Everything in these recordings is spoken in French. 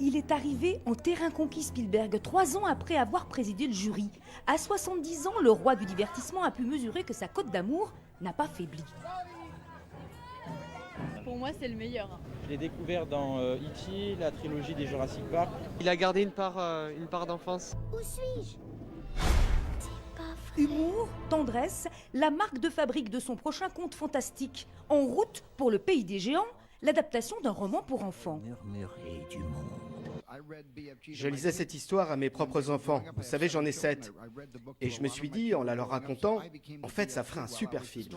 Il est arrivé en terrain conquis Spielberg 3 ans après avoir présidé le jury. À 70 ans, le roi du divertissement a pu mesurer que sa cote d'amour n'a pas faibli. Pour moi, c'est le meilleur. Je l'ai découvert dans E.T., la trilogie des Jurassic Park. Il a gardé une part d'enfance. Où suis-je? Humour, tendresse, la marque de fabrique de son prochain conte fantastique. En route pour le pays des géants, l'adaptation d'un roman pour enfants. Murmurer du monde. Je lisais cette histoire à mes propres enfants. Vous savez, j'en ai 7. Et je me suis dit, en la leur racontant, en fait, ça ferait un super film.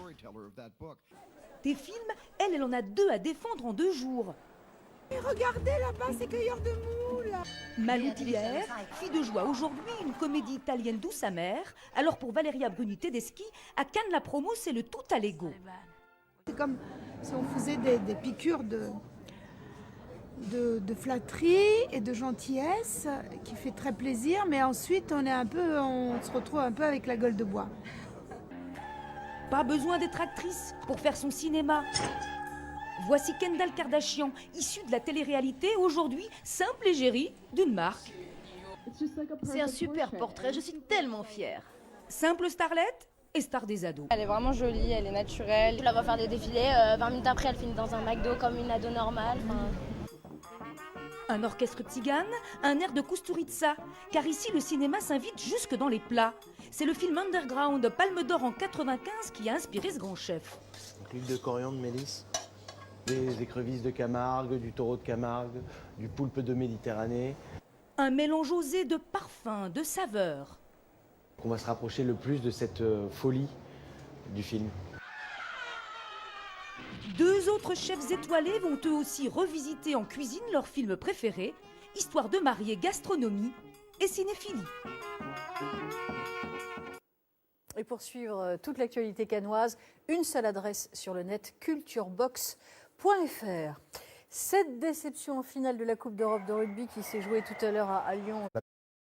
Des films, elle en a 2 à défendre en 2 jours. Et regardez là-bas, c'est cueilleur de moules. Malou d'hier, Fille de joie aujourd'hui, une comédie italienne douce amère. Alors pour Valeria Bruni Tedeschi, à Cannes la promo, c'est le tout à l'ego. C'est comme si on faisait des piqûres de flatterie et de gentillesse qui fait très plaisir, mais ensuite on se retrouve un peu avec la gueule de bois. Pas besoin d'être actrice pour faire son cinéma. Voici Kendall Kardashian, issue de la télé-réalité, aujourd'hui simple égérie d'une marque. C'est un super portrait, je suis tellement fière. Simple starlette et star des ados. Elle est vraiment jolie, elle est naturelle. Je la vois faire des défilés, 20 minutes après elle finit dans un McDo comme une ado normale. Un orchestre tzigane, un air de Kusturica, car ici le cinéma s'invite jusque dans les plats. C'est le film Underground, Palme d'Or en 95, qui a inspiré ce grand chef. L'huile de coriandre, mélisse, des écrevisses de Camargue, du taureau de Camargue, du poulpe de Méditerranée. Un mélange osé de parfums, de saveurs. On va se rapprocher le plus de cette folie du film. 2 autres chefs étoilés vont eux aussi revisiter en cuisine leur film préféré, histoire de marier gastronomie et cinéphilie. Et pour suivre toute l'actualité cannoise, une seule adresse sur le net, culturebox.fr. Cette déception en finale de la Coupe d'Europe de rugby qui s'est jouée tout à l'heure à Lyon.